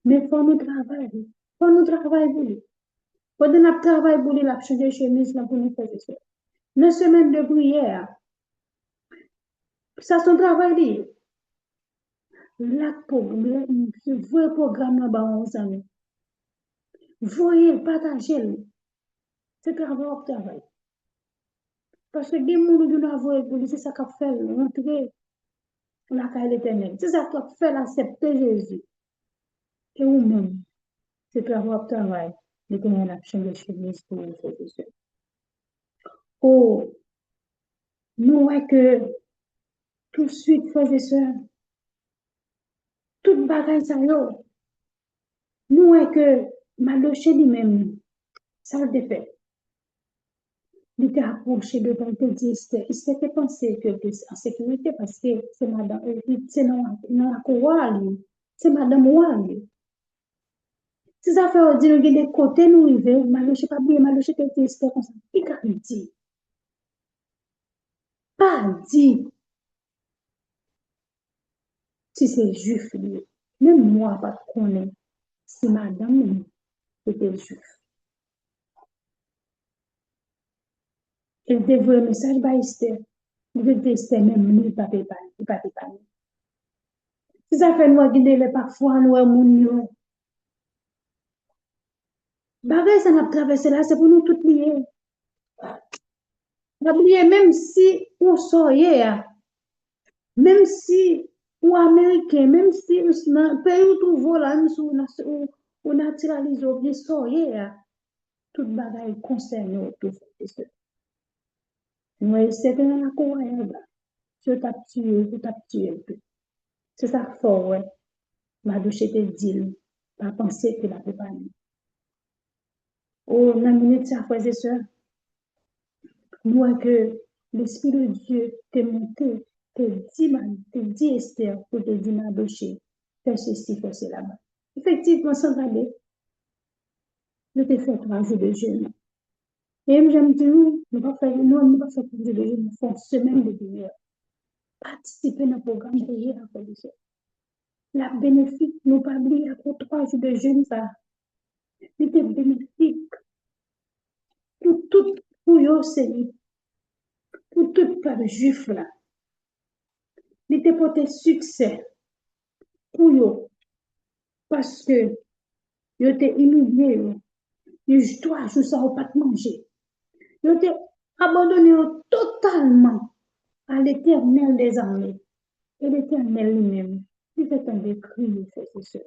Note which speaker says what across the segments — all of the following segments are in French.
Speaker 1: Mais il faut nous travailler. Faut nous travailler pour lui. Faut nous travailler pour lui, la changer chemise là pour nous faire ça. Une semaine de prière, ça son travail dit. La programme, ce vrai programme là-bas, on s'en voyez, partagez-le. C'est travail au travail. Parce que des gens qui nous voient pour lui, c'est ça qu'a fait rentrer la caille l'éternel. C'est ça qu'a fait accepter Jésus. Et vous-même, c'est travail au travail. L'éternel a changé chemise pour vous faire ça. Oh, nous voyons que tout de suite, frères et sœurs, toute bagaille ça yo, nous voyons que Madoché lui-même, ça le défait. Il était approché de ton dit, il s'était pensé que tu es en sécurité parce que c'est madame, c'est dans la cour, c'est madame Wally. Si ça fait dire que des côtés nous arrivons, Madoché pas bien, Madoché te dit, c'était comme ça. Il a dit, pas dit, si c'est juif, même moi, pas connaître si madame était juif. Il dévoile le message par Esther. Il dit Esther même, il ne peut pas parler. Si ça fait nous guider parfois, nous, moun, bagay ça n'a traversé là, c'est pour nous tout lier. Même si on soyez, même si ou américain, même si dans pays où tu vois là, ou naturalise ou bien soyez, tout bagay concerne tout ça. Moi, c'est que dans la cour, je tape tué. C'est ça fort, ouais. Ma douche te dit, pas penser que la peut pas. Oh, dans la minute, ça, frères et sœurs, nous, que l'Esprit de Dieu t'est monté, te dit Esther, pour te dire ma douche, fais ceci, fais cela. Effectivement, sans regarder, je t'ai fait 3 jours de jeûne. Et même, j'aime dire, nous ne pas faire 3 jours de jeûne, nous faisons semaine de prière. Participer dans le programme de prière, frères et sœurs. La bénéfique, nous pas oublier après 3 jours de jeûne, ça. C'était bénéfique. Pour yo, c'est pour tout peuple juif là. Il était porté succès pour yo parce que yo était humilié yo. Yo 3 jours ça pas manger. Yo était abandonné totalement à l'Éternel des armées. Et l'Éternel lui-même, il fait un décret, frères et sœurs.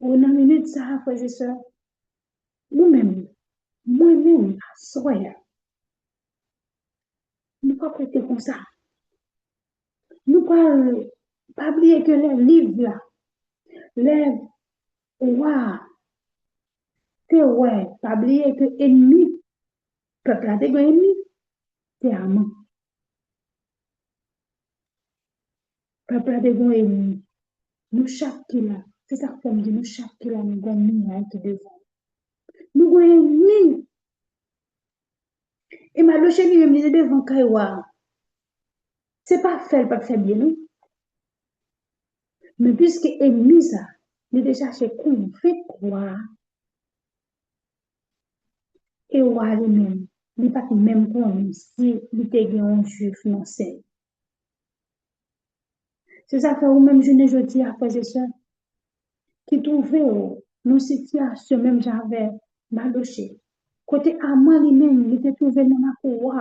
Speaker 1: Ou dans la minute ça, frères et sœurs, nous-mêmes, moi-même, soya, nous pas prêter comme ça. Nous pas oublier que les livres là, les rois, que ouais, pas oublier que ennemi, peuple a des ennemi, c'est amant. Peuple a des ennemi. Nous chaque qui là, c'est ça que dit, nous chaque qui là, nous avons qui devant. Nous avons ennemi. Et ma loche lui me dit devant Kaiwa. C'est pas faire bien, non? Mais puisque ennemi ça, il déjà cherché qu'on fait quoi? Et roi lui-même, il n'est pas même comme si il était un juif, non, c'est. C'est ça que vous-même, je ne dis à frères et sœurs, qui trouvaient nos situations, même j'avais Madoché. Côté Amman lui-même, il était trouvé dans la cour,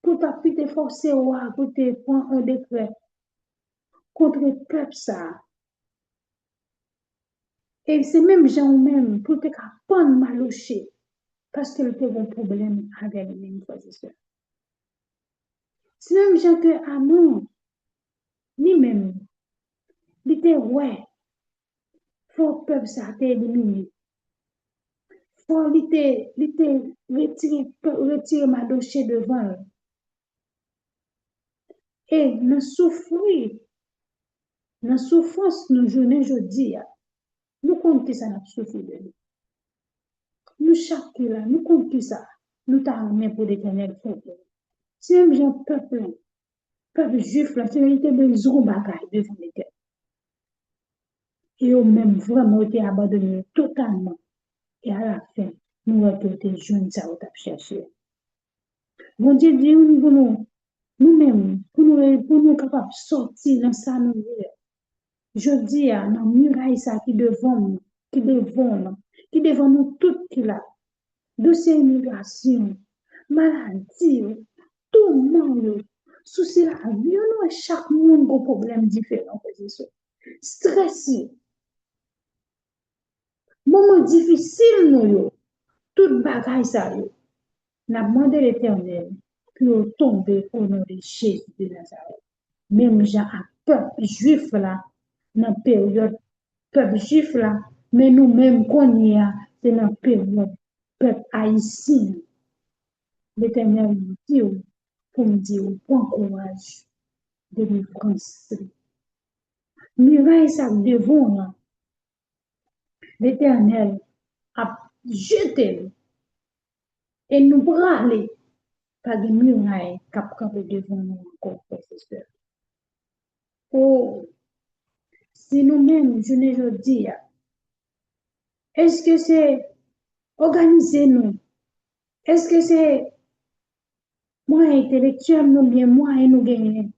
Speaker 1: pour pu te forcer, pour te prendre un décret contre le peuple, ça. Et c'est même Jean-même, pour te prendre Madoché, parce qu'il était un problème avec lui-même, frères et sœurs. C'est même Jean que Amman, lui-même, il était, ouais, faut peuple ça t'éliminer. Faut retirer ma dossier devant. Et nous souffrir, nous souffrance, nous journée jeudi, nous comptons ça, nous souffrir de nous. Nous chaque là, nous comptons ça, nous t'armons pour l'éternel peuple. Si même j'ai un peuple juif, là, c'est vérité de zéro bagaille devant l'éternel. et eux même vraiment été abandonnés totalement. Et à la fin, nous avons été jeunes, ça on a cherché. Bon Dieu dit nous-mêmes, pour nous capables de sortir dans ça, nous je dis à nos murailles ça qui devant, qui devant nous toutes qui là, dossier immigration, maladie, tout le monde, souci la vie, nous chaque monde a un problème différent, stressé, moment difficile nous toute bagaille ça yo. N'a demandé l'Éternel pour tomber au nom de Jésus de Nazareth. Même Jean a peuple juif là, dans la période peuple juif là, mais nous-mêmes qu'on y a, c'est dans la période peuple haïtien. L'Éternel nous dit pour me dire, bon courage, délivrance. Muraille ça devant là, l'Éternel a jeté et nous braler par des murailles qui campent devant nous encore, frères et sœurs. Oh, si nous-mêmes, je ne veux dire, est-ce que c'est organiser nous? Est-ce que c'est moi intellectuel, nous bien, moi et nous gagner?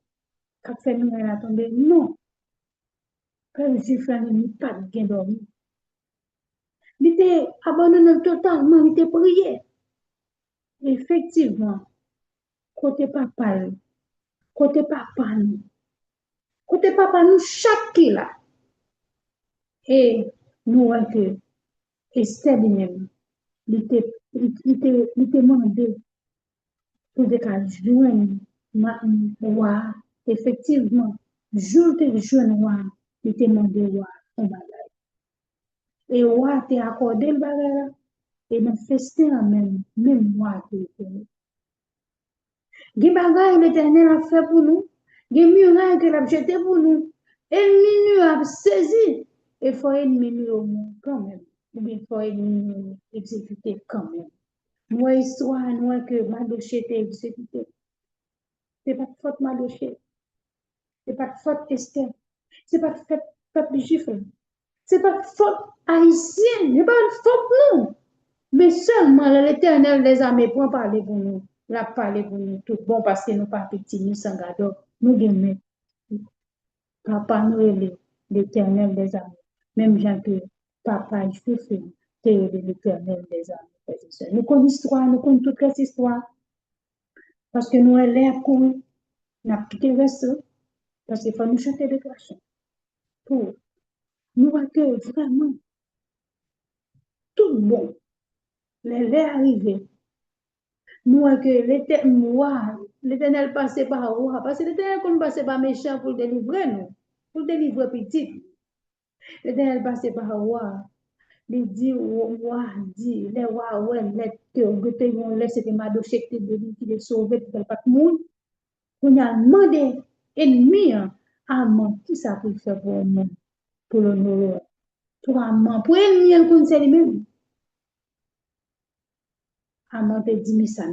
Speaker 1: Quand fait nous la tomber? Non. Quand je fais nous pas de gain dormi. Il était abandonné totalement, il était prié. Effectivement, côté papa, côté papa nous chaque qui là. Et nous voyons que Esther lui-même, il était demandé pour des cas joindre roi. Effectivement, jour de joindre roi, il était demandé roi un bagage. Et roi t'a accordé le bagage et dans le festin même roi t'a été. Des bagages l'Éternel a fait pour nous, des murailles qu'il a jeté pour nous. Ennemi nous a saisi. Il faut ennemi nous quand même. Il faut ennemi nous exécuter quand même. Moi, histoire, moi, que Madoché était exécuté. C'est pas de faute Madoché. C'est pas de faute Esther. C'est pas de faute peuple juif. C'est pas de faute haïtienne. C'est pas de faute nous. Mais seulement l'Éternel des armées pour parler pour nous. La parler pour nous tout bon parce que nous pas petits, nous sans gado. Nous gagnons. Papa nous l'Éternel des armées. Même gens que papa juif, c'est l'Éternel des armées. Nous connaissons l'histoire, nous connaissons toute cette histoire. Parce que nous, elle est à courir. Nous avons quitté le reste. Parce qu'il faut nous chanter des chansons. Pour nous accueillir vraiment tout bon. Les arrivés. Nous accueillir l'Éternel passait par roi. Parce que l'Éternel comme passait par méchant pour délivrer nous. Pour délivrer petit. L'Éternel passait par roi. Il dit, roi, dit, les rois, ouais, les c'était Madoché qui les sauver pour pas de monde. On a demandé ennemi à qui ça peut faire pour nous, pour l'honorer. Pour ennemi, on connaît lui-même. Amant te dit, mais ça.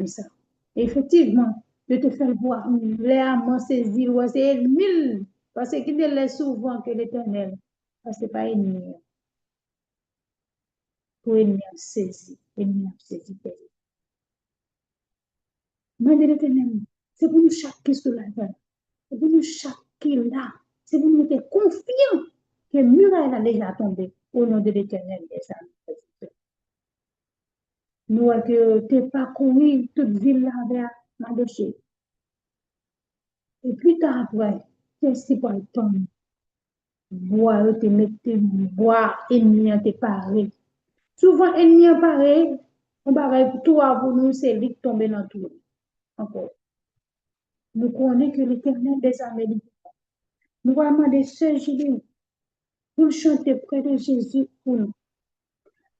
Speaker 1: Effectivement, je te fais voir, les amants saisir, c'est mille, parce qu'il ne laisse souvent que l'éternel, parce que ce n'est pas ennemi. Pour ennemi saisir. Moi, de l'éternel, c'est pour nous chaque qui sur la terre. C'est pour nous chaque qui là. C'est pour nous être confiants que le muraille a déjà tombé au nom de l'éternel des âmes. Nous, que tu n'es pas couru toute ville là avec Madoché. Et plus tard après, qu'est-ce qui va tomber? Bois, te mettre, bois, ennemi, te paré. Souvent, ennemi paré, on va tout pour nous, c'est lui qui tombe dans tout. Encore. Nous connaissons que l'éternel des armées. Nous allons demander Sœur Julie pour chanter près de Jésus pour nous.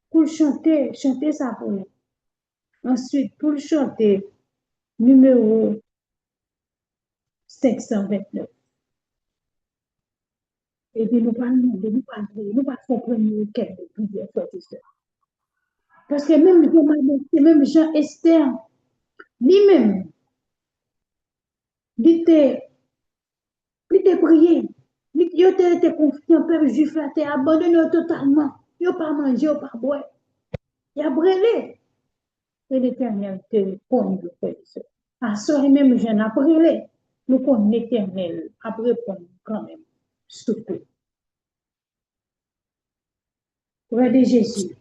Speaker 1: Pour chanter ça pour nous. Ensuite, pour chanter numéro 529. Et puis nous parlons nous pas comprendre quel est plusieurs fois ça. Parce que même Jean Esther, lui-même, il était prié, Yo te été confiant, peuple juif là, t'es abandonné totalement. Yo pas mangé, yo pas boire. Y a brûlé. Et l'Éternel te conduit, frère et sœur. À soi même, j'en ai brûlé. Nous connaissons l'Éternel. Après, répondre quand même. Surtout. Frère de Jésus.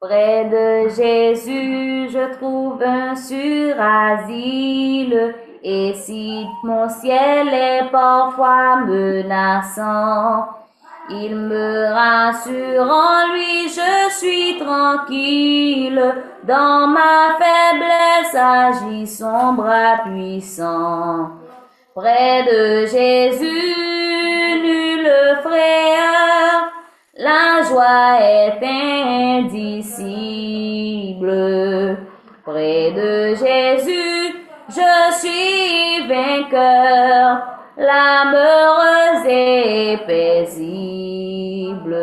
Speaker 2: Près de Jésus, je trouve un sûr asile. Et si mon ciel est parfois menaçant, il me rassure en lui, je suis tranquille. Dans ma faiblesse agit son bras puissant. Près de Jésus, nul frayeur, la joie est indicible. Près de Jésus, je suis vainqueur, l'âme heureuse et paisible.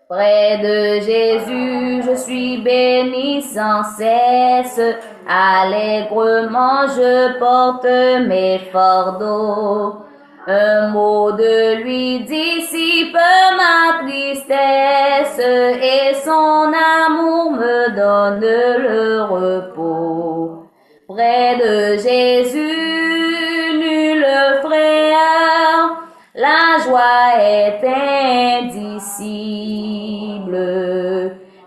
Speaker 2: Près de Jésus, je suis béni sans cesse. Allègrement, je porte mes fardeaux. Un mot de lui dissipe ma tristesse et son amour me donne le repos. Près de Jésus, nul frayeur, la joie est indicible.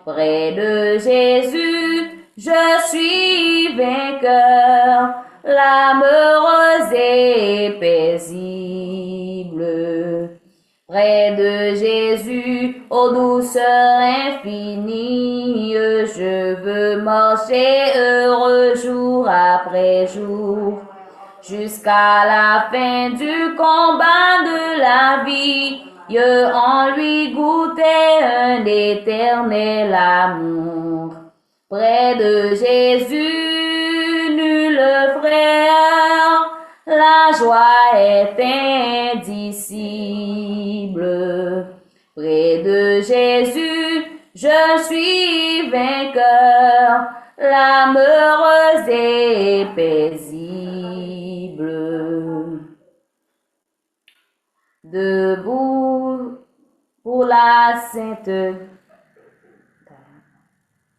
Speaker 2: Près de Jésus, je suis vainqueur, l'âme heureuse et paisible. Près de Jésus, ô douceur infinie, je veux marcher heureux jour après jour, jusqu'à la fin du combat de la vie, en lui goûter un éternel amour. Près de Jésus, nul frère, la joie est indicible. Près de Jésus, je suis vainqueur, l'âme heureuse et paisible. Debout pour la sainte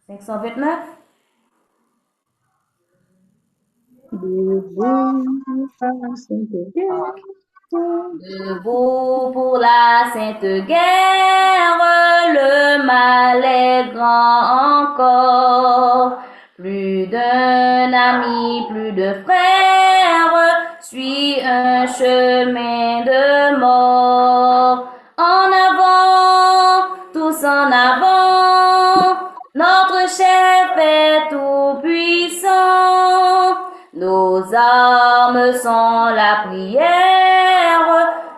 Speaker 2: 529. Debout pour la sainte guerre, le mal est grand encore. Plus d'un ami, plus de frères, suit un chemin de mort. En avant, tous en avant, notre chef est tout puissant. Nos armes sont la prière,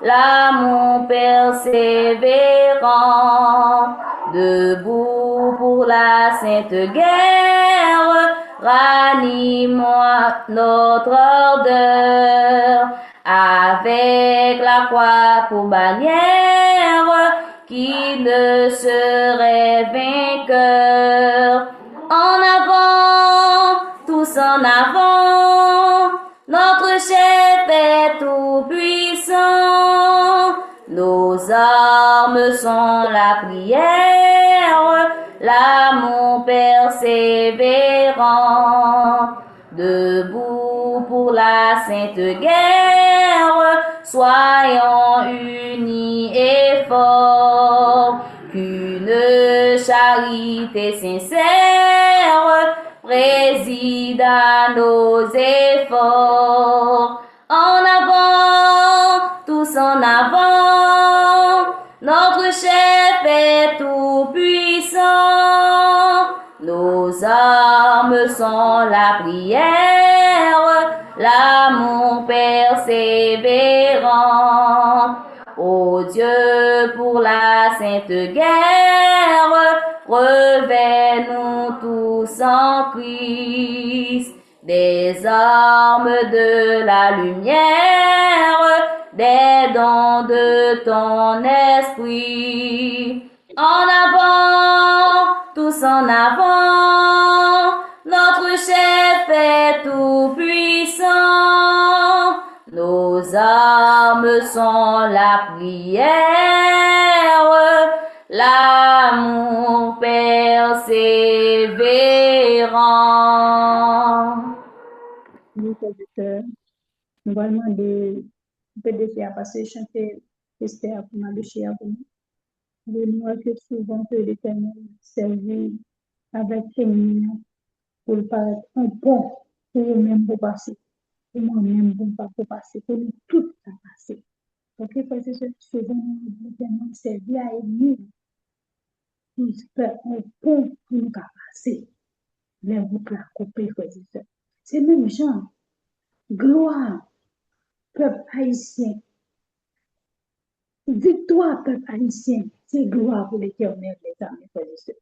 Speaker 2: l'amour persévérant. Debout pour la sainte guerre, ranimons notre ardeur. Avec la croix pour bannière, qui ne serait vainqueur. En avant, tous en avant, notre chef est tout puissant. Nos armes sont la prière, l'amour persévérant. Debout pour la sainte guerre, soyons unis et forts. Qu'une charité sincère préside à nos efforts. En avant, tous en avant, notre chef est tout puissant. Nos armes sont la prière, l'amour persévérant. Ô Dieu, pour la sainte guerre, revêt-nous tous en Christ, des armes de la lumière, des dons de ton esprit. En avant, tous en avant, notre chef est tout puissant. nos armes sont la prière, l'amour persévérant.
Speaker 1: Oui, frères, nous allons demander PDC à passer chanter Esther pour Malouchi pour nous. De nous que souvent que l'Éternel servit avec féminin pour paraître un pont pour nous-mêmes pour passer. Pour moi-même pour passer. Pour nous tous à passer. Ok, parce que souvent l'Éternel servit à nous pour faire un pont pour nous passer. Les routes la couper, frères et sœurs. C'est même genre, gloire, peuple haïtien. Victoire, peuple haïtien, c'est gloire pour l'Éternel, les amis, frères et sœurs.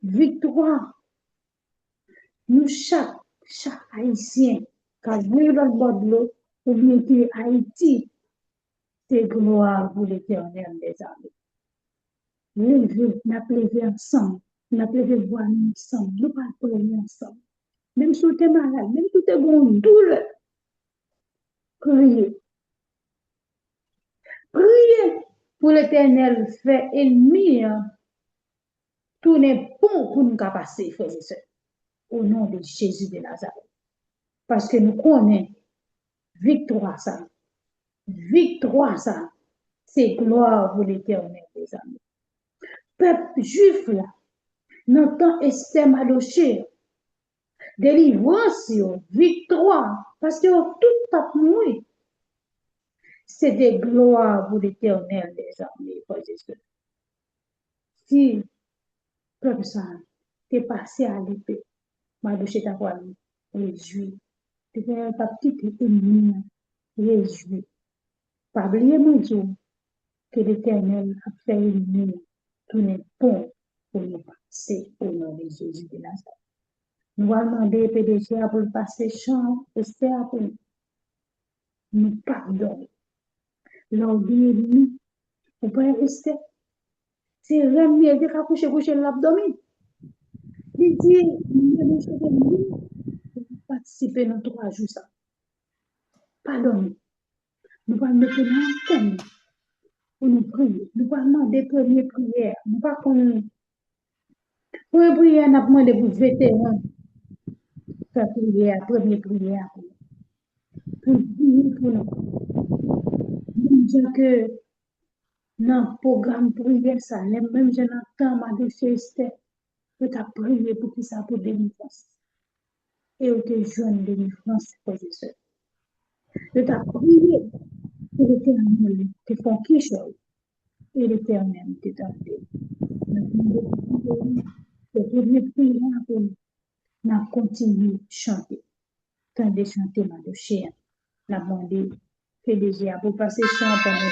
Speaker 1: Victoire, nous, chaque haïtien, quand vous voyez le bord de l'eau, ou bien que Haïti, c'est gloire pour l'Éternel, les amis. Levez, nous plaider ensemble, nous plaider voir ensemble, nous parler ensemble. Même si tu es malade, même si tu es bon douleur, priez. Priez pour l'Éternel, fait ennemi, tout n'est bon pour nous passer, frères et sœurs, au nom de Jésus de Nazareth. Parce que nous connaissons victoire, ça. Victoire, ça. C'est gloire pour l'Éternel, les amis. Peuple juif, là, n'entend Esther Madoché, délivrance, victoire, parce que tout pas mourir. C'est des gloires pour l'Éternel, les amis, frères et sœurs. Si peuple ça, t'es passé à l'épée, Madoché t'a pas réjoui. Tu fais ta petite ennemi, réjoui. Pas oublier, mon Dieu, que l'Éternel a fait nous, tout n'est bon pour nous passer au nom de Jésus de Nazareth. Nous allons demander PDG pour le passer chant, Esther pour nous pardonner. L'orgueil, nous, vous pouvez rester. C'est remis de coucher l'abdomen. Il dit, nous participer dans 3 jours. Ça. Pardonnez. Nous allons mettre l'antenne pour nous prier. Nous allons demander premières prières. Nous ne pouvons pas pour une prière, nous avons demandé pour vétérans. Faire prière, première prière. Pour prier pour nous. Nous disons que dans le programme prière, ça, même je n'entends ma déchéance, je t'ai prié pour que ça pour délivrance. Et on te joint délivrance, frères et sœurs. Je t'ai prié pour l'Éternel te font quelque chose. Et l'Éternel te donne. Le premier prière pour nous. Nous continuons de chanter. Tant de chanter ma douche. La demandé PDG pour passer chant pendant le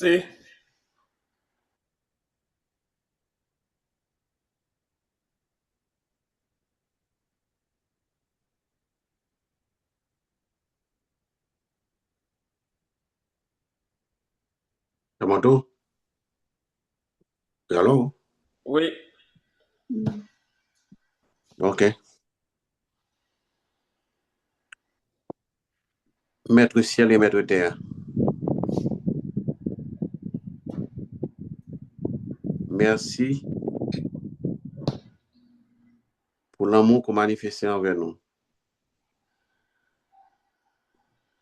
Speaker 3: Merci.
Speaker 4: C'est mon tour? Allô?
Speaker 3: Oui.
Speaker 4: OK. Maître ciel et maître terre, merci pour l'amour que vous manifestez envers nous.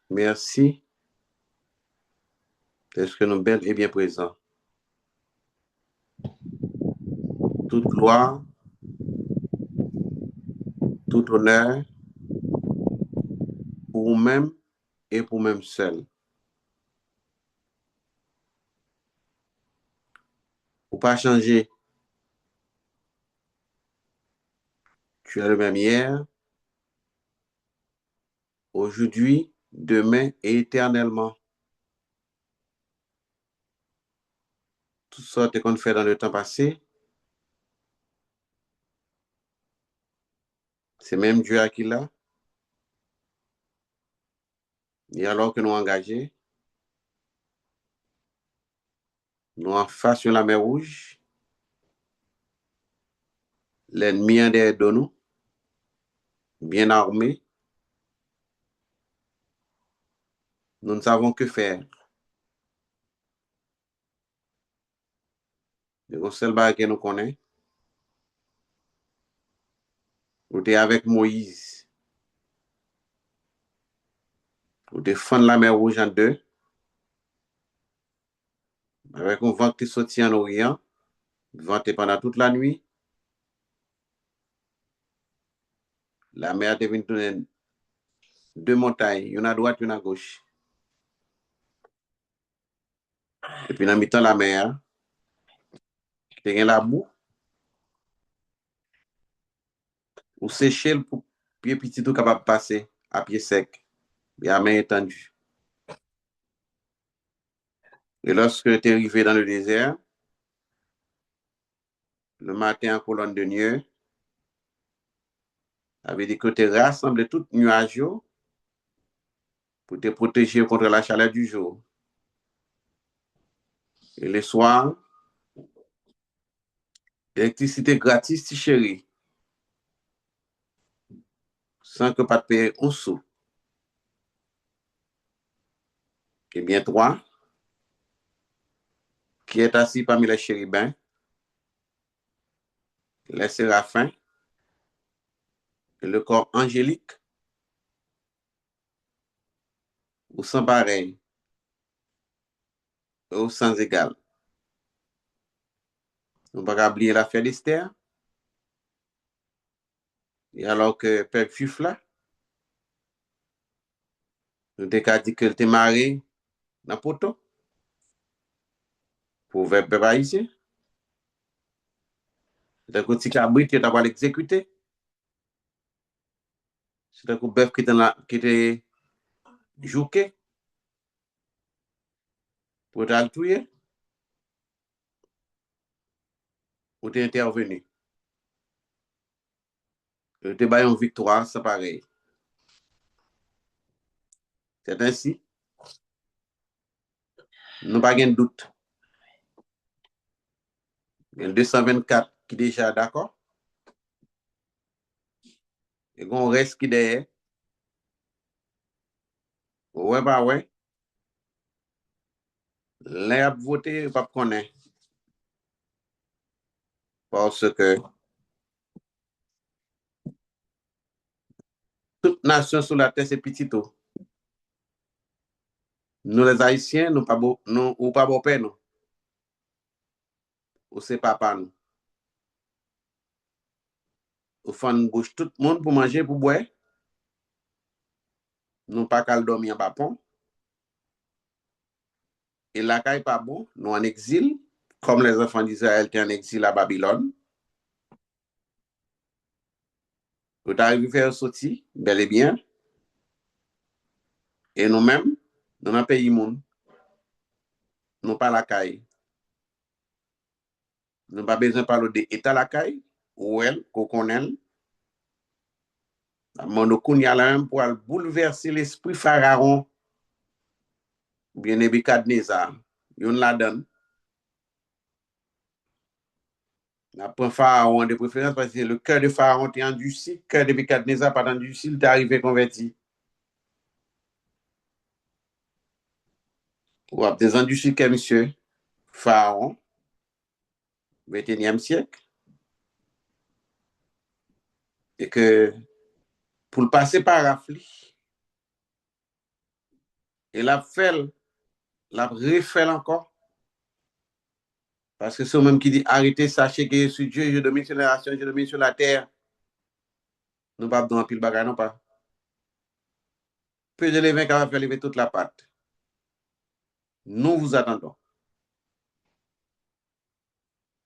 Speaker 4: Merci parce que nous bel et bien présents. Toute gloire, tout honneur pour vous-même et pour vous-même seul. Pour pas changer, tu es le même hier, aujourd'hui, demain et éternellement. Tout ça qu'on fait dans le temps passé, c'est même Dieu à qui là. Et alors que nous engagés, nous en face sur la mer Rouge, l'ennemi en derrière de nous, bien armé, nous ne savons que faire. Le seul bagage que nous connaissons, nous sommes avec Moïse, nous défendre la mer Rouge en deux, avec un vent qui sortit en Orient, venté pendant toute la nuit. La mer devient deux montagnes, une à droite, une à gauche. Et puis, dans le mi-temps, la mer, il y a la boue, ou sécher pour pied petit tout capable de passer à pied sec, et à main étendue. Et lorsque tu es arrivé dans le désert, le matin en colonne de nuée, avait dit que tu rassemblé tout nuage pour te protéger contre la chaleur du jour. Et le soir, l'électricité gratis, ti chéri, sans que pas te payer un sou. Eh bien, toi, qui est assis parmi les chérubins, les séraphins, et le corps angélique, ou sans pareil, ou sans égal. On ne va pas oublier l'affaire d'Esther. Et alors que Père Juif là, nous avons dit qu'elle était mariée dans Poto, pour faire peuple haïtien. C'est un petit cabrit qui t'a l'exécuter. C'est un coup bœuf qui était joué pour le tuer, pour t'intervenir. Tu as une victoire, c'est pareil. C'est ainsi. Nous n'avons pas de doute. Il y a 224 qui sont déjà d'accord. Et on reste qui derrière. Ouais, bah ouais. L'un a voté, pas connaître. Parce que toute nation sur la terre, c'est petit tout. Nous, les Haïtiens, nous pas beau, nous, ou pas beau père, nous. Ou c'est papa, nous. Ou fan bouche tout le monde pour manger, pour boire. Nous pas qu'à dormir en bas pont. Et la caille pas bon, nous en exil, comme les enfants d'Israël étaient en exil à Babylone. Nous arrivons à faire sortir, bel et bien. Et nous-mêmes, nous avons payé monde. non pas la caille. Nous n'avons pas besoin de parler d'état la caille, ou elle, qu'on connaît. Nous avons pour bouleverser l'esprit pharaon, bien Nebukadnezar. Yon la donne. Après pharaon de préférence parce que le cœur de pharaon était endurci, le cœur de Nebukadnezar pas endurci, il est arrivé converti. Ou à des endurcis que monsieur pharaon, 21e siècle. Et que pour le passer par Rafli, et la refait encore. Parce que c'est même qui dit arrêtez, sachez que je suis Dieu, je domine sur la nation, je domine sur la terre. Nous pas dans un pile bagage, non pas. Peu de levain qui va faire lever toute la pâte. Nous vous attendons.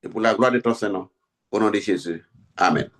Speaker 4: Et pour la gloire de ton Saint-Nom, au nom de Jésus. Amen.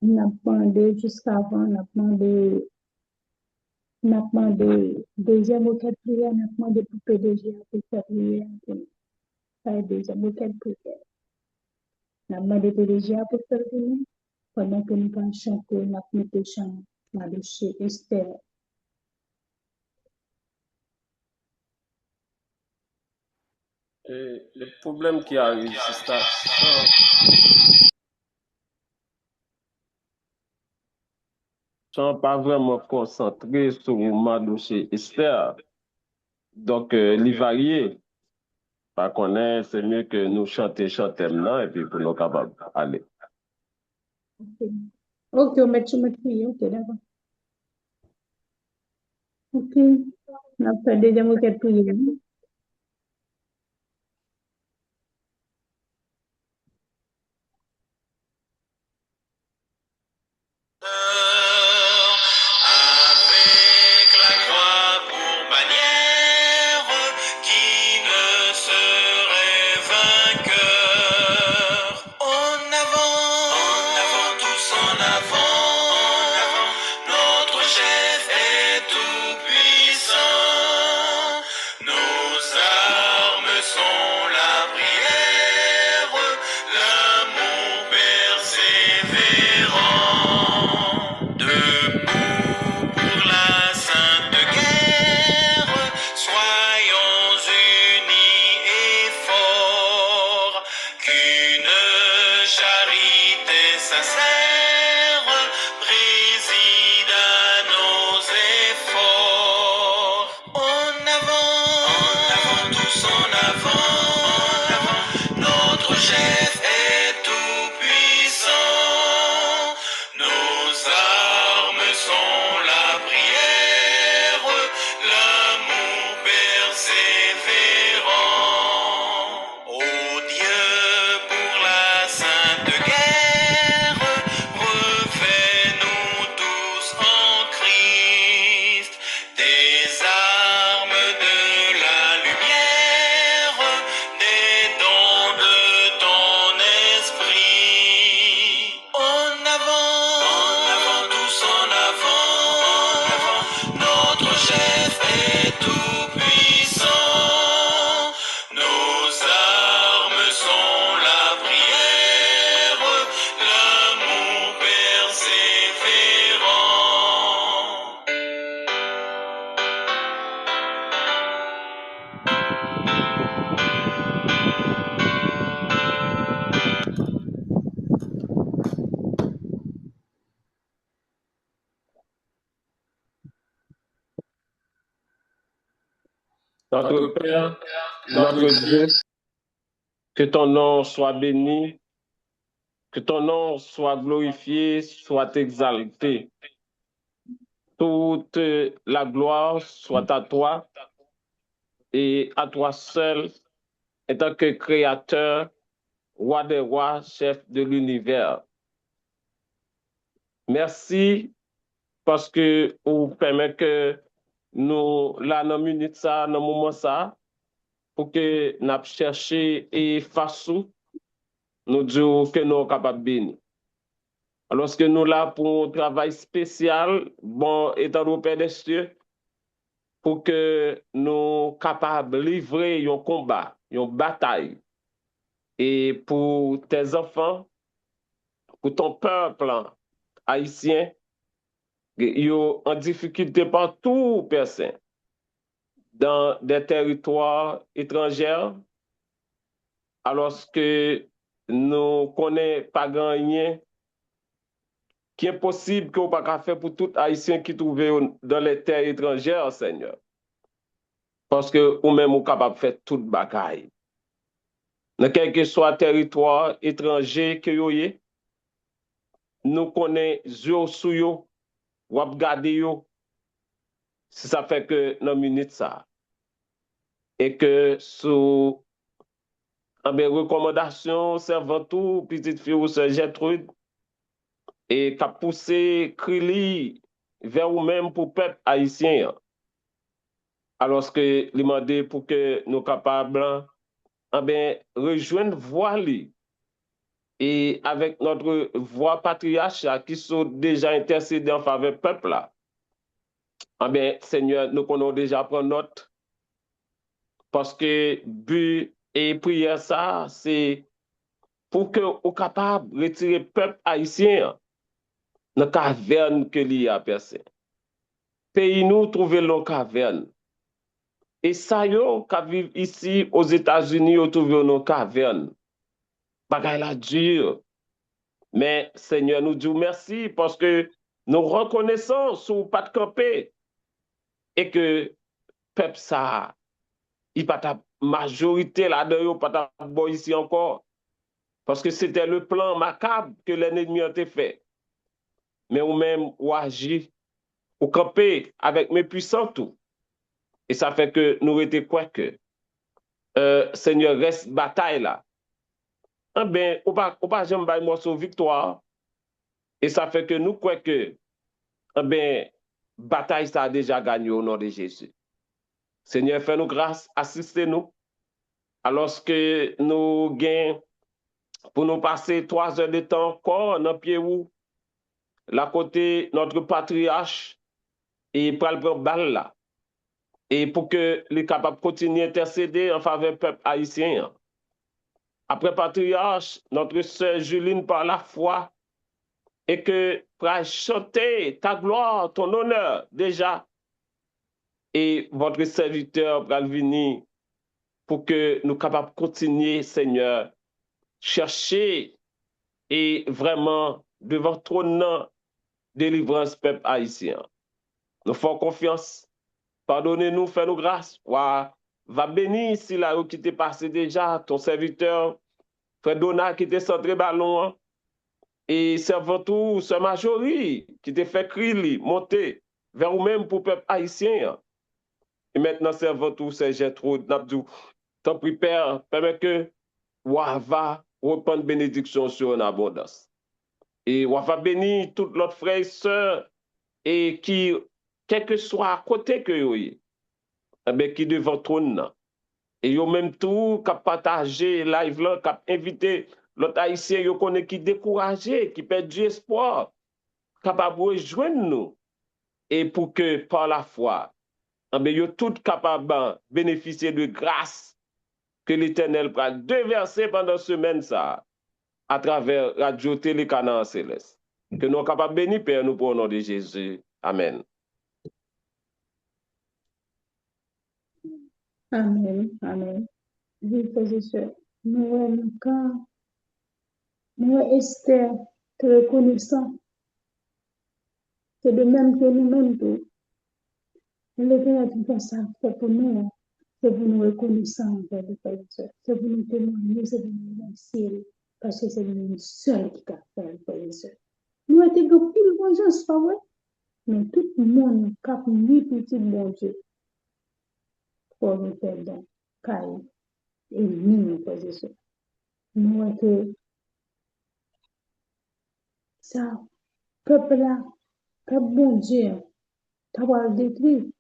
Speaker 1: N'a demandé jusqu'avant, n'a demandé deuxième auquel prière, n'a demandé pour PDG pour faire prière, pour deuxième auquel prière. N'a demandé PDG pour faire prière, pendant que nous allons chanter, n'a mis des chants, n'a chez Esther.
Speaker 3: Et le problème qui arrive, c'est ça. Sans pas vraiment concentré sur le moment dossier Esther. Donc, les variés. Par contre, c'est mieux que nous chanter maintenant et puis pour nous capables d'aller.
Speaker 1: Ok, on met sur notre prière, ok, d'accord. Ok, on a fait deuxième auquel prière.
Speaker 5: Avec la croix pour bannière, qui ne serait vainqueur. En avant, tous en avant, notre chef est tout puissant. Nos
Speaker 3: Notre Père, notre Dieu, que ton nom soit béni, que ton nom soit glorifié, soit exalté. Toute la gloire soit à toi et à toi seul, en tant que créateur, roi des rois, chef de l'univers. Merci parce que vous permettez que nous, là, dans minute ça, dans moment ça, pour que nous cherchions et façon, nous disons que nous sommes capables de bénir. Alors que nous là pour un travail spécial, bon, étant au Père des cieux, pour que nous capables de livrer un combat, une bataille. Et pour tes enfants, pour ton peuple haïtien, ils sont en difficulté partout, personne, dans des territoires étrangers, alors que nous ne connaissons pas grand-rien qui est possible qu'on ne pas faire pour tout Haïtien qui trouve dans les terres étrangères, Seigneur. Parce que nous-mêmes, nous sommes capables de faire toute bagaille. Dans quel que soit le territoire étranger que vous avez, nous connaissons yeux sur eux, ou regarder eux, si ça fait que dans une minute ça. Et que sous recommandation, servant tout, petite fille ou sœur Gertrude, et qu'a poussé Krili vers vous-même pour le peuple haïtien. Alors que lui demandé pour que nous capables rejoindre voix et avec notre voix patriarche qui sont déjà intercédés en faveur du peuple là. Seigneur, nous connaissons déjà prendre note parce que but et prière ça, c'est pour que nous capable de retirer le peuple haïtien dans la caverne que l'y a percé. Pays nous trouver nos cavernes. Et ça yo qui vivent ici aux États-Unis, ils trouvent nos cavernes. Bagay la dur. Mais Seigneur, nous disons merci parce que nous reconnaissons sous pas de camper et que peuple ça, il pas ta majorité là-dedans, pas ta bon ici encore. Parce que c'était le plan macabre que l'ennemi a fait. Mais ou même ou agit, ou camper avec mes puissants tout. Et ça fait que nous étions quoi que Seigneur reste bataille là. Ou pas jamais bailler morceau victoire. Et ça fait que nous croyons que bataille ça a déjà gagné au nom de Jésus. Seigneur, fais-nous grâce, assistez-nous. Alors que nous gagnons pour nous passer 3 heures de temps encore dans pied où la côté notre patriarche et pour le balle là. Et pour que les capables continuer à intercéder en faveur du peuple haïtien. Après patriarche, notre sœur Juline par la foi, et que pour chanter ta gloire, ton honneur déjà, et votre serviteur pour venir pour que nous capables de continuer, Seigneur, chercher et vraiment devant ton nom délivrance peuple haïtien. Nous faisons confiance. Pardonnez-nous, fais-nous grâce. Va bénir si là qui t'est passé déjà, ton serviteur, frère Donat qui t'est centré ballon, et servant tout, ce Majorie qui t'est fait crier, monter vers vous-même pour le peuple haïtien. Et maintenant, servant tout, c'est Gertrude, Nabdou. Tant pis, Père, permet que va reprendre bénédiction sur une abondance. Et va bénir toutes l'autre frères et sœurs, et qui, quel que soit à côté que vous, qui devant trône. Et yo même tout, qui partagé live là, qui invité l'autre haïtien, yo connaît qui découragé, qui perd du espoir, capable de rejoindre nous. Et pour que par la foi, yo tout capable de bénéficier de grâce que l'Éternel va déverser pendant cette semaine ça, à travers Radio Télé Canaan Céleste. Que nous sommes capables de bénir, Père, nous pour le nom de Jésus. Amen.
Speaker 1: Amen. Amen. Oui, frères et sœurs, nous, quand nous, Esther, te reconnaissant, c'est de même que nous-mêmes, l'Éternel tout ça fait pour nous. C'est pour nous reconnaître envers les frères et sœurs. C'est pour nous témoigner, c'est pour nous remercier. Parce que c'est nous seuls qui peuvent faire les frères et sœurs. Nous étions de pile bonjour, c'est pas vrai? Mais tout le monde cap ni petit bon Dieu pour nous faire don, caille et nous frères et sœurs. Nous que ça peuple là, peuple bon Dieu, t'as pas détruit.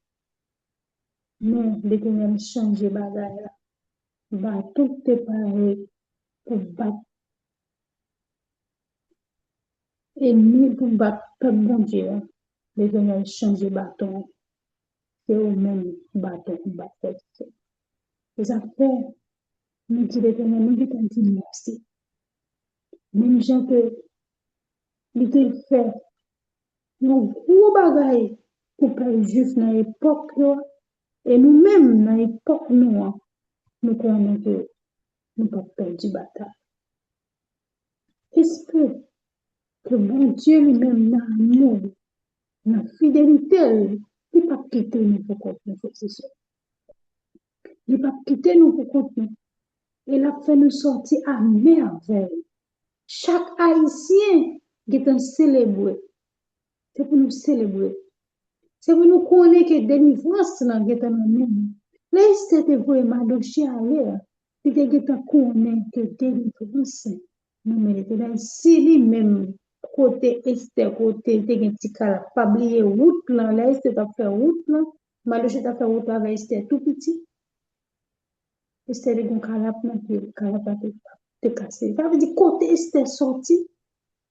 Speaker 1: Mais l'Éternel change bagaille là. Va tout préparer pour battre ennemi pour battre peuple bon Dieu. L'Éternel change bâton. C'est au même bâton pour battre. Les affaires, nous dit l'Éternel, nous dit merci. Même gens que nous te fait nos gros bagailles pour peuple juif dans l'époque et nous-mêmes dans l'époque nous connaissons que nous pas perdu bataille. Espère que bon Dieu lui-même dans l'amour, dans la fidélité, il ne va pas quitter nous pour continuer. Il ne va pas quitter nous pour continuer. Il a fait nous sortir à merveille. Chaque Haïtien qui est célébré, c'est pour nous célébrer. C'est pour nous connaître que délivrance là qui est en nous. Là, c'était vraiment dossier à l'air. Il était connaître que délivrance. Nous mettons si lui-même côté Esther, côté de petit cas, pas oublier route là, là, Esther a fait route là. Madoché a fait route avec Esther tout petit. Esther est un calap, le calap a été cassé. Ça veut dire côté Esther sorti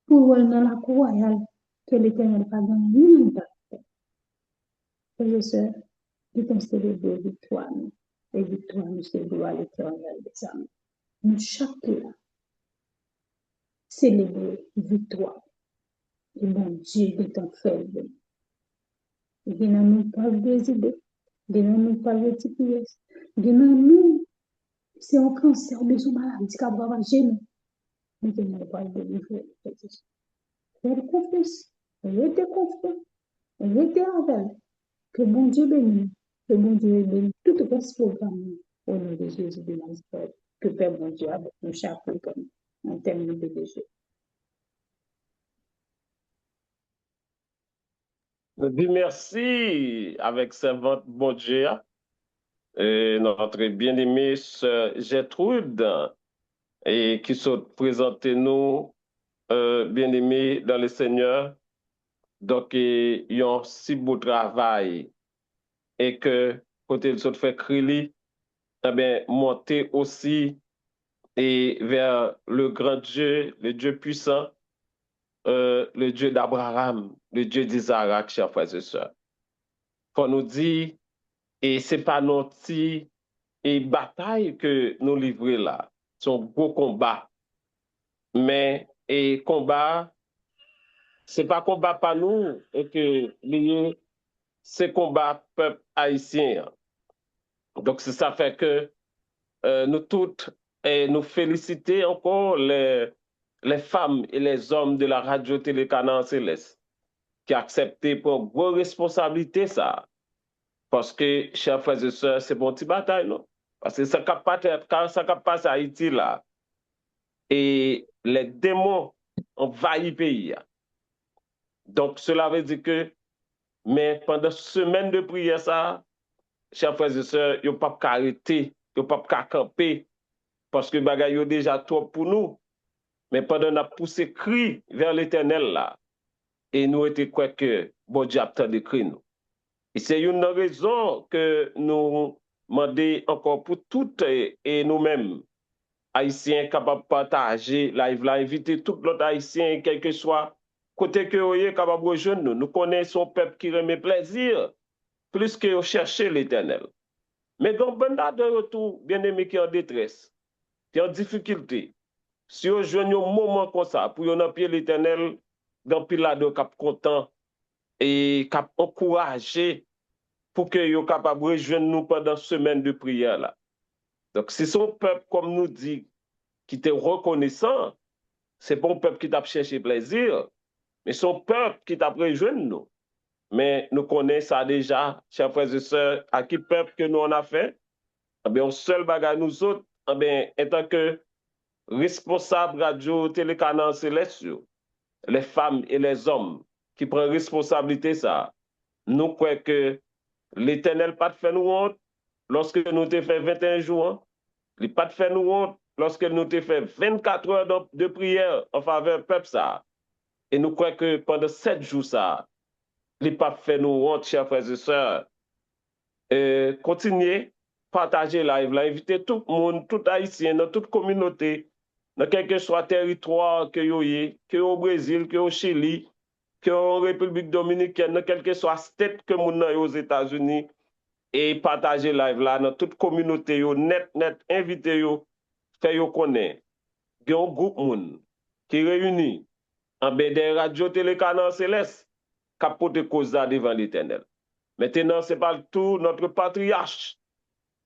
Speaker 1: pour aller dans la cour royale que l'Éternel pas gagné. Frères et sœurs, nous sommes célébrés victoire. Et victoire, nous célébrons à l'Éternel des âmes. Nous chacun célébrer victoire. Et mon Dieu est en fait. Il n'a nous pas des idées. Il n'a nous pas de TPS. Il n'a nous, c'est un cancer de son maladie qui a ravagé nous. Mais il n'a pas de délivrer. Faites confiance. Restez confiant. Restez avec. Que bon Dieu bénisse. Que bon Dieu bénisse tout ce programme au nom de Jésus de Nazareth. Que Père bon Dieu avec nous chaque jour en termes de BDG.
Speaker 3: Nous disons merci avec servante bon Dieu, et notre bien-aimée sœur Gertrude, et qui sont présentées nous, bien-aimés dans le Seigneur. Donc, il y a un si beau travail et que, quand ils sont fait créer, eh bien, monter aussi et vers le grand Dieu, le Dieu puissant, le Dieu d'Abraham, le Dieu d'Isaac, chers frères et sœurs. Faut nous dire, et c'est pas notre et bataille que nous livrons là, c'est un beau combat. Mais, et combat, c'est pas combat par nous, et que c'est combat peuple haïtien. Donc, c'est ça fait que nous toutes, et nous féliciter encore les femmes et les hommes de la radio Télé Canaan Céleste qui ont accepté pour grosse responsabilité ça. Parce que, chers frères et sœurs, c'est bon petit bataille, non? Parce que ça ne passe à Haïti là. Et les démons envahissent le pays. Donc, cela veut dire que, mais pendant semaine de prière, ça, chers frères et sœurs, ils ne peuvent pas arrêter, ils ne peuvent pas camper, parce que bagay yo déjà trop pour nous. Mais pendant qu'on a poussé cri vers l'Éternel là, et nous étions quoi que bon Dieu a de cri nous. Et c'est une raison que nous demandons encore pour toutes et nous-mêmes, Haïtiens, capables de partager live là, inviter tout l'autre Haïtien, quel que soit côté que vous êtes capable de rejoindre nous. Nous connaissons un peuple qui remet plaisir, plus que chercher l'Éternel. Mais donc, bon de retour, bien-aimé qui est en détresse, qui est en difficulté, si vous jouez un moment comme ça, pour vous appuyer l'Éternel, dans pile là de cap content et cap encouragé pour que vous capable de rejoindre nous pendant semaine de prière là. Donc, si son peuple, comme nous dit, qui était reconnaissant, c'est pas un peuple qui t'a cherché plaisir, mais son peuple qui t'a rejoindre nous. Mais nous connaissons ça déjà, chers frères et sœurs, à qui peuple que nous on a fait, Eh bien, un seul bagage nous autres, eh bien, en tant que responsables radio, télécanal céleste, les femmes et les hommes qui prennent responsabilité ça, nous croyons que l'Éternel pas de fait nous honte lorsque nous t'ai fait 21 jours, hein. Il n'a pas de fait nous honte lorsque nous t'ai fait 24 heures de prière en faveur du peuple ça. Et nous croyons que pendant 7 jours ça, il n'a pas fait nous honte, chers frères et sœurs. Continuez, partagez live là, invitez tout le monde, tout haïtien, dans toute communauté, dans quel que soit territoire que vous ayez, que au Brésil, que au Chili, que en République dominicaine, dans quel que soit state que vous avez aux États-Unis, et partagez live là dans toute communauté, yo, net, invitez yo, fait yo connaître. Il y a un groupe moun qui réunit en des radios télécanal céleste qui a porté cause devant l'Éternel. Maintenant, c'est pas tout notre patriarche.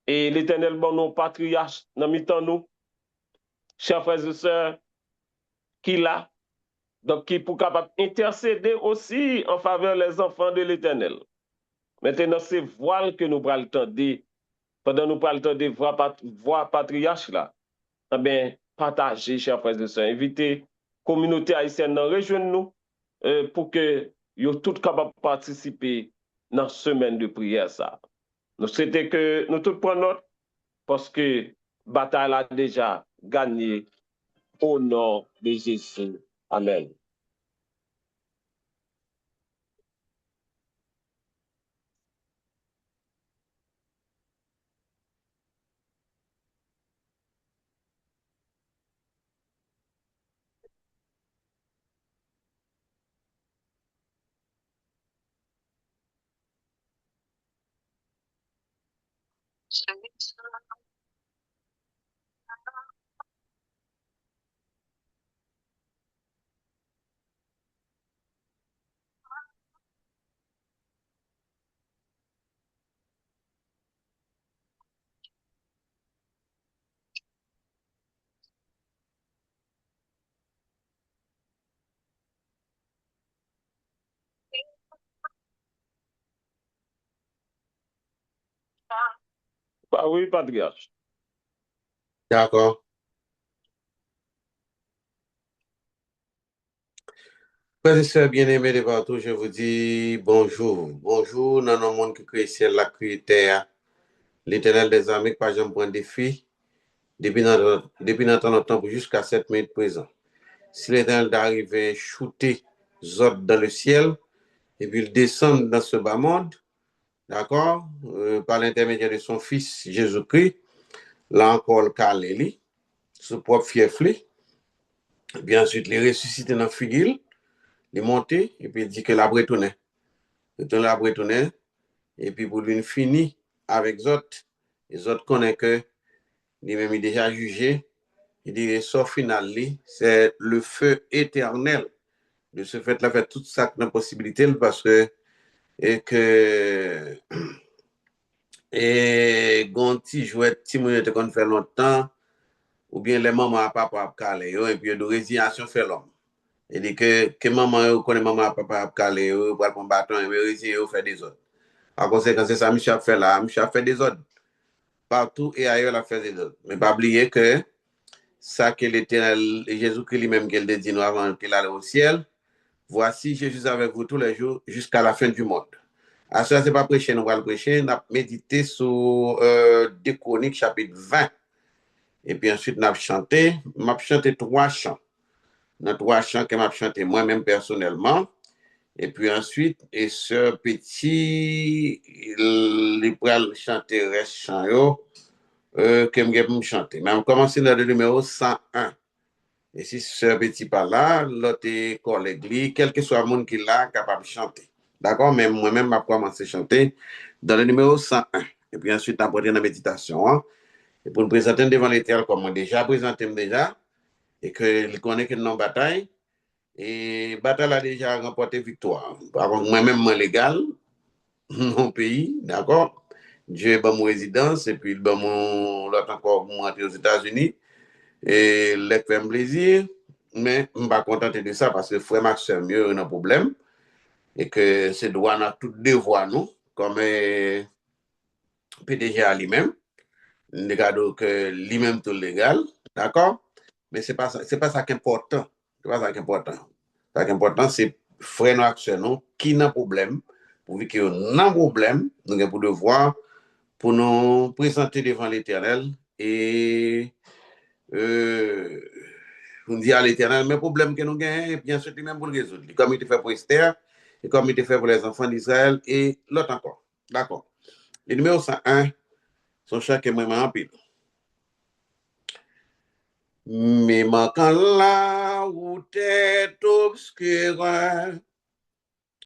Speaker 3: Et l'Éternel, bon, nos patriarches, dans mi-temps, nous, chers frères et sœurs, qui là, donc qui pour capable intercéder aussi en faveur des enfants de l'Éternel. Maintenant, c'est voile que nous prenons le temps de, pendant nous prenons le temps de voir patriarche là, eh bien, partagez, chers frères et sœurs, invitez communauté haïtienne dans rejoindre nous pour que vous tous capables de participer dans la semaine de prière ça. Nous souhaitons que nous tous prenions note parce que la bataille a déjà gagné au nom de Jésus. Amen. Bah oui, patriarche.
Speaker 4: D'accord. Frères et sœurs bien-aimés de partout, je vous dis bonjour. Bonjour dans le monde qui crée ciel, la crée terre. L'Éternel des armées, pas jamais point défi. Depuis notre temps jusqu'à 7 minutes présent. Si l'Éternel d'arriver shooter Zod dans le ciel, et puis il descend dans ce bas monde, d'accord, par l'intermédiaire de son fils Jésus-Christ, là encore le Caléli, ce propre fief-li, puis ensuite il ressuscite dans le figil, il est monté, et puis il dit que la bretonne. La bretonne, et puis pour lui fini avec Zod, et Zod connaît que lui-même est déjà jugé, il dit le sort final, c'est le feu éternel. De ce fait, là, fait toute ça dans possibilité parce que et gonti jouet ti moun te kon fait longtemps ou bien les mamans papa a calé et puis de résiliation fait l'homme. Il dit que maman connaît maman papa a calé pour prendre bâton et résilier fait des autres. En conséquence c'est ça monsieur a fait là, monsieur a fait des autres. Partout et ailleurs il a fait des autres. Mais pas oublier que ça que l'Éternel Jésus-Christ lui-même qu'il dit nous avant qu'il allait au ciel. Voici Jésus avec vous tous les jours jusqu'à la fin du monde. À ça, c'est pas prêcher, nous allons prêcher, nous allons méditer sur 2 Chroniques chapitre 20. Et puis ensuite, nous allons chanter. Je vais chanter 3 chants. Dans 3 chants que je vais chanter moi-même personnellement. Et puis ensuite, et ce petit, il va chanter reste chant que je vais chanter. Mais on commence dans le numéro 101. Et si ce petit pas là, l'autre collègue, quel que soit le monde qui l'a capable de chanter. D'accord? Même moi-même, je vais commencer à chanter dans le numéro 101. Et puis ensuite, on va la méditation. Hein? Et pour nous présenter devant l'Éternel, comme on déjà présenté déjà, et qu'il connaît que nous bataille. Et bataille a déjà remporté victoire. Par contre, moi-même, moi légal, mon pays, d'accord? Dieu est mon résidence, et puis l'autre encore, moi, aux États-Unis. Et les fait un plaisir, mais je ne suis pas content de ça parce que frère Max c'est mieux, il y a un problème. Et que c'est droit à tout devoir, nous, comme PDG à lui-même. des cadeaux que lui-même tout légal, d'accord? Mais c'est pas ça qui est important. C'est pas ça qui est important. Ça qui est important, c'est frère nos actions qui n'a problème, pour que nous avons problème, nous avons pour devoir pour nous présenter devant l'Éternel et on dit à l'Éternel, mais problème que nous avons, bien sûr, même pour le résoudre. Comme il était fait pour Esther, et comme il était fait pour les enfants d'Israël, et l'autre encore. D'accord. Le numéro 101, son chat qui est vraiment en pile. Mais quand la route est obscure